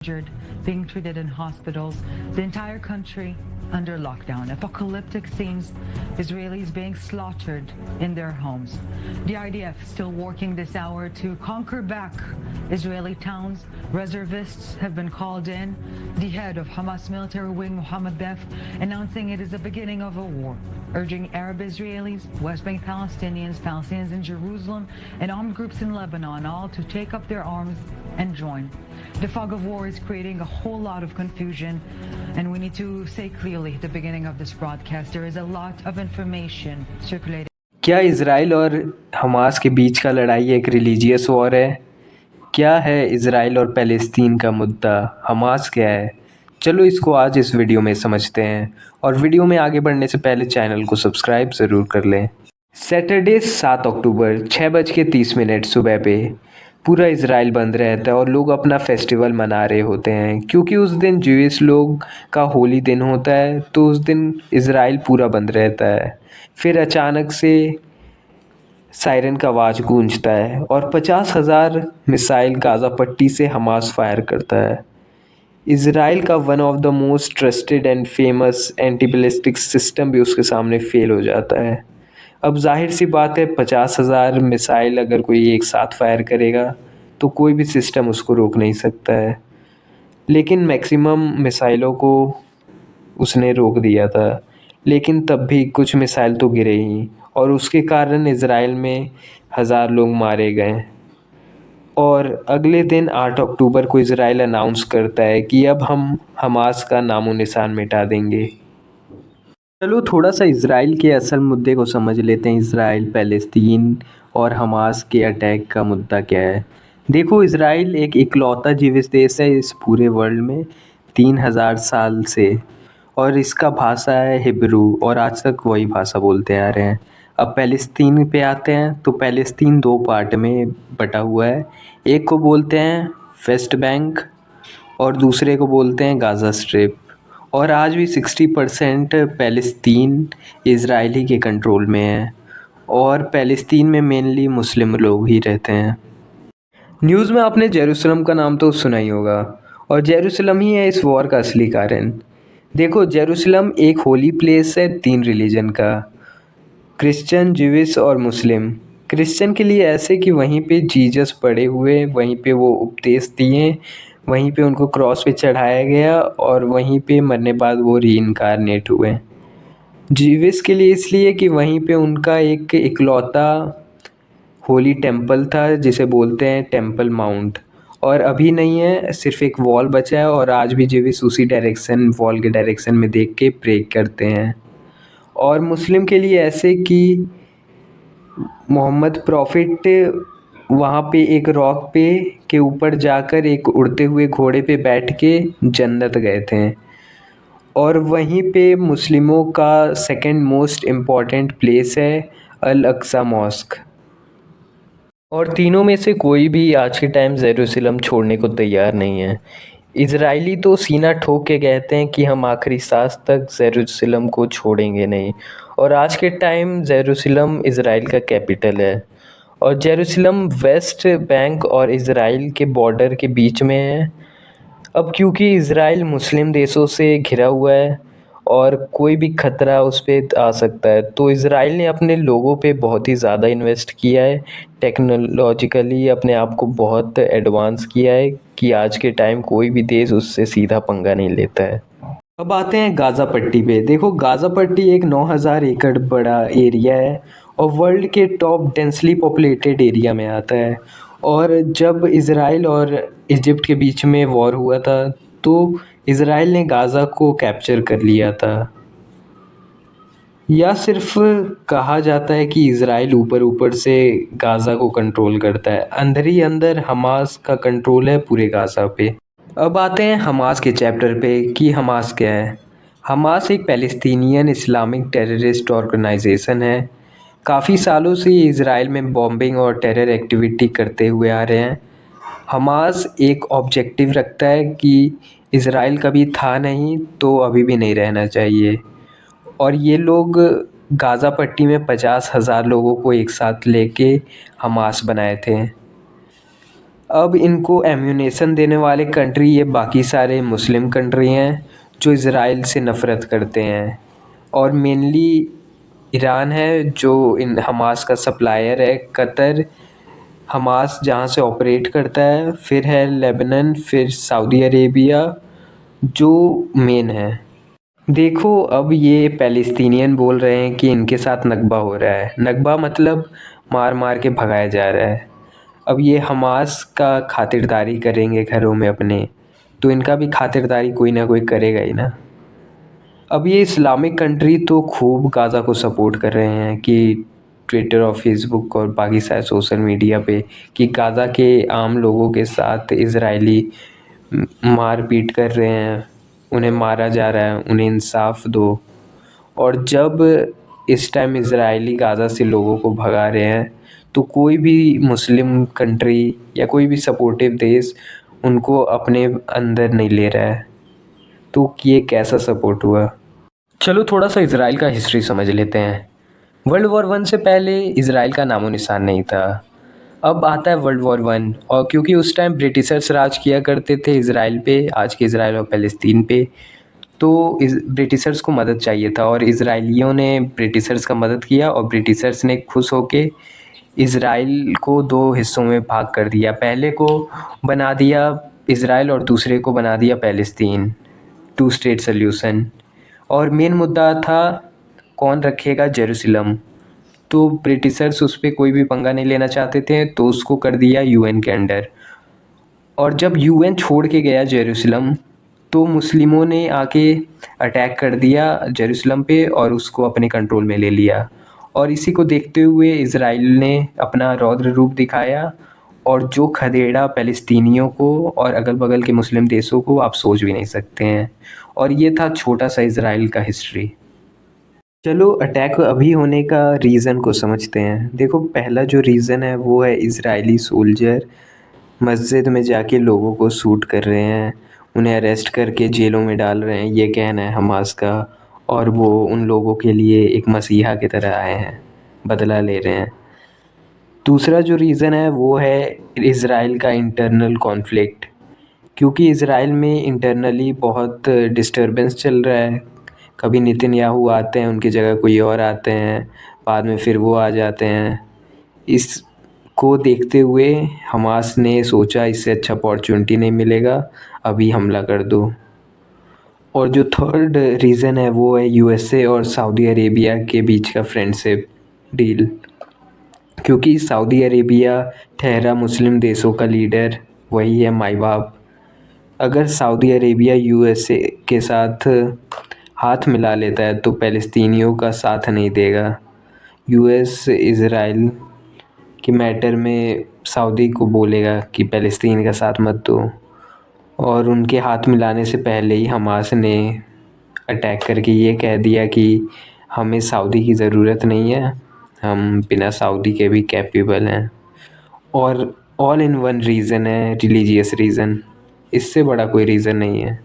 injured, being treated in hospitals. The entire country under lockdown. Apocalyptic scenes, Israelis being slaughtered in their homes. The IDF still working this hour to conquer back Israeli towns. Reservists have been called in. The head of Hamas military wing, Mohammed Deif, announcing it is the beginning of a war, urging Arab Israelis, West Bank Palestinians, Palestinians in Jerusalem, and armed groups in Lebanon all to take up their arms and join. The fog of war is creating a whole lot of confusion, and we need to say clearly at the beginning of this broadcast, there is a lot of information circulating. क्या Israel और Hamas के बीच का लड़ाई एक religious war है? क्या है Israel और फ़लस्तीन का मुद्दा? हमास क्या है? चलो इसको आज इस वीडियो में समझते हैं, और वीडियो में आगे बढ़ने से पहले चैनल को सब्सक्राइब ज़रूर कर लें। सैटरडे 7 अक्टूबर 6:30 सुबह पे पूरा इज़राइल बंद रहता है और लोग अपना फेस्टिवल मना रहे होते हैं, क्योंकि उस दिन ज्यूइश लोग का होली दिन होता है, तो उस दिन इज़राइल पूरा बंद रहता है। फिर अचानक से सायरन का आवाज़ गूंजता है और 50,000 मिसाइल गाज़ा पट्टी से हमास फायर करता है। इज़राइल का one of the most trusted and famous anti ballistic system भी उसके सामने फेल हो जाता है। अब जाहिर सी बात है, 50,000 मिसाइल अगर कोई एक साथ फायर करेगा तो कोई भी सिस्टम उसको रोक नहीं सकता है, लेकिन मैक्सिमम मिसाइलों को उसने रोक दिया था। लेकिन तब भी कुछ मिसाइल तो गिरे ही, और उसके कारण इज़राइल में 1000 लोग मारे गए। और अगले दिन 8 अक्टूबर को इज़राइल अनाउंस करता है कि अब हम हमास का नामो निशान मिटा देंगे। चलो थोड़ा सा इज़राइल के असल मुद्दे को समझ लेते हैं। इज़राइल, फ़लस्तीन और हमास के अटैक का मुद्दा क्या है? देखो, इज़राइल एक इकलौता जीवित देश है इस पूरे वर्ल्ड में 3000 साल से, और इसका भाषा है हिब्रू, और आज तक वही भाषा बोलते आ रहे हैं। अब फ़लस्तीन पे आते हैं, तो फ़लस्तीन 2 पार्ट में बटा हुआ है। एक को बोलते हैं वेस्ट बैंक और दूसरे को बोलते हैं गाज़ा स्ट्रिप। और आज भी 60% फ़लस्तीन इज़राइली के कंट्रोल में है, और फ़लस्तीन में मेनली मुस्लिम लोग ही रहते हैं। न्यूज़ में आपने जेरूसलम का नाम तो सुना ही होगा, और जेरूसलम ही है इस वॉर का असली कारण। देखो, जेरूसलम एक होली प्लेस है 3 रिलीजन का, क्रिश्चियन, ज्यूइश और मुस्लिम। क्रिश्चियन के लिए ऐसे कि वहीं पे जीसस पड़े हुए, वहीं पे वो उपदेश दिए, वहीं पे उनको क्रॉस पे चढ़ाया गया, और वहीं पे मरने बाद वो रीइंकारनेट हुए। ज्यूइश के लिए इसलिए कि वहीं पे उनका एक इकलौता होली टेम्पल था, जिसे बोलते हैं टेम्पल माउंट, और अभी नहीं है, सिर्फ एक वॉल बचा है, और आज भी ज्यूइश उसी डायरेक्शन, वॉल के डायरेक्शन में देख के प्रे करते हैं। और मुस्लिम के लिए ऐसे कि मोहम्मद प्रॉफिट वहाँ पे एक रॉक पे के ऊपर जाकर एक उड़ते हुए घोड़े पे बैठ के जन्नत गए थे, और वहीं पे मुस्लिमों का सेकंड मोस्ट इम्पॉर्टेंट प्लेस है अल अक्सा मॉस्क। और तीनों में से कोई भी आज के टाइम जेरूसलम छोड़ने को तैयार नहीं है। इज़राइली तो सीना ठोक के कहते हैं कि हम आखिरी सांस तक जेरूसलम को छोड़ेंगे नहीं, और आज के टाइम जेरूसलम इज़राइल का कैपिटल है, और जेरूसलम वेस्ट बैंक और इज़राइल के बॉर्डर के बीच में है। अब क्योंकि इज़राइल मुस्लिम देशों से घिरा हुआ है और कोई भी ख़तरा उस पर आ सकता है, तो इज़राइल ने अपने लोगों पे बहुत ही ज़्यादा इन्वेस्ट किया है, टेक्नोलॉजिकली अपने आप को बहुत एडवांस किया है कि आज के टाइम कोई भी देश उससे सीधा पंगा नहीं लेता है। अब आते हैं गाज़ा पट्टी पे। देखो, गाज़ा पट्टी एक 9000 एकड़ बड़ा एरिया है और वर्ल्ड के टॉप डेंसली पॉपुलेटेड एरिया में आता है। और जब इज़राइल और इजिप्ट के बीच में वॉर हुआ था, तो इज़राइल ने गाज़ा को कैप्चर कर लिया था। या सिर्फ कहा जाता है कि इज़राइल ऊपर ऊपर से गाज़ा को कंट्रोल करता है, अंदर ही अंदर हमास का कंट्रोल है पूरे गाज़ा पे। अब आते हैं हमास के चैप्टर पे कि हमास क्या है। हमास एक पैलेस्टीनियन इस्लामिक टेररिस्ट ऑर्गेनाइजेशन है। काफ़ी सालों से ये इज़राइल में बॉम्बिंग और टेरर एक्टिविटी करते हुए आ रहे हैं। हमास एक ऑब्जेक्टिव रखता है कि इज़राइल कभी था नहीं तो अभी भी नहीं रहना चाहिए, और ये लोग गाज़ा पट्टी में 50,000 लोगों को एक साथ लेके हमास बनाए थे। अब इनको एम्यूनेशन देने वाले कंट्री ये बाकी सारे मुस्लिम कंट्री हैं जो इज़राइल से नफ़रत करते हैं, और मेनली ईरान है जो इन हमास का सप्लायर है, कतर हमास जहाँ से ऑपरेट करता है, फिर है लेबनान, फिर सऊदी अरेबिया जो मेन है। देखो अब ये पैलेस्टीनियन बोल रहे हैं कि इनके साथ नकबा हो रहा है। नकबा मतलब मार मार के भगाया जा रहा है। अब ये हमास का खातिरदारी करेंगे घरों में अपने, तो इनका भी खातिरदारी कोई ना कोई करेगा ही ना। अब ये इस्लामिक कंट्री तो खूब गाज़ा को सपोर्ट कर रहे हैं कि ट्विटर और फेसबुक और बाकी सारे सोशल मीडिया पे कि गाज़ा के आम लोगों के साथ इजरायली मारपीट कर रहे हैं, उन्हें मारा जा रहा है, उन्हें इंसाफ दो। और जब इस टाइम इजरायली गाज़ा से लोगों को भगा रहे हैं तो कोई भी मुस्लिम कंट्री या कोई भी सपोर्टिव देश उनको अपने अंदर नहीं ले रहा है, तो ये कैसा सपोर्ट हुआ। चलो थोड़ा सा इज़राइल का हिस्ट्री समझ लेते हैं। वर्ल्ड वॉर वन से पहले इज़राइल का नामो निशान नहीं था। अब आता है वर्ल्ड वॉर वन, और क्योंकि उस टाइम ब्रिटिशर्स राज किया करते थे इज़राइल पे, आज के इज़राइल और फ़लस्तीन पे, तो इस ब्रिटिशर्स को मदद चाहिए था और इज़राइलियों ने ब्रिटिशर्स का मदद किया, और ब्रिटिशर्स ने खुश होके इज़राइल को दो हिस्सों में भाग कर दिया। पहले को बना दिया इज़राइल और दूसरे को बना दिया फ़लस्तीन, टू स्टेट सॉल्यूशन। और मेन मुद्दा था कौन रखेगा जेरूसलम, तो ब्रिटिशर्स उस पर कोई भी पंगा नहीं लेना चाहते थे, तो उसको कर दिया यूएन के अंडर। और जब यूएन छोड़ के गया जेरूसलम, तो मुस्लिमों ने आके अटैक कर दिया जेरूसलम पे और उसको अपने कंट्रोल में ले लिया। और इसी को देखते हुए इज़राइल ने अपना रौद्र रूप दिखाया, और जो खदेड़ा फ़लस्तीनियों को और अगल बगल के मुस्लिम देशों को आप सोच भी नहीं सकते हैं। और ये था छोटा सा इज़राइल का हिस्ट्री। चलो अटैक अभी होने का रीज़न को समझते हैं। देखो पहला जो रीज़न है वो है इज़राइली सोल्जर मस्जिद में जाके लोगों को शूट कर रहे हैं, उन्हें अरेस्ट करके जेलों में डाल रहे हैं, ये कहना है हमास का। और वो उन लोगों के लिए एक मसीहा की तरह आए हैं, बदला ले रहे हैं। दूसरा जो रीज़न है वो है इज़राइल का इंटरनल कॉन्फ्लिक्ट, क्योंकि इज़राइल में इंटरनली बहुत डिस्टर्बेंस चल रहा है। कभी नेतन्याहू आते हैं, उनकी जगह कोई और आते हैं, बाद में फिर वो आ जाते हैं। इसको देखते हुए हमास ने सोचा इससे अच्छा अपॉर्चुनिटी नहीं मिलेगा, अभी हमला कर दो। और जो थर्ड रीज़न है वो है यूएसए और सऊदी अरेबिया के बीच का फ्रेंडशिप डील, क्योंकि सऊदी अरेबिया ठहरा मुस्लिम देशों का लीडर, वही है माई बाप। अगर सऊदी अरेबिया यूएसए के साथ हाथ मिला लेता है तो फ़लस्तीनियों का साथ नहीं देगा। यूएस इज़राइल के मैटर में सऊदी को बोलेगा कि फ़लस्तीन का साथ मत दो, और उनके हाथ मिलाने से पहले ही हमास ने अटैक करके ये कह दिया कि हमें सऊदी की ज़रूरत नहीं है, हम बिना सऊदी के भी कैपेबल हैं। और ऑल इन वन रीज़न है रिलीजियस रीज़न, इससे बड़ा कोई रीज़न नहीं है।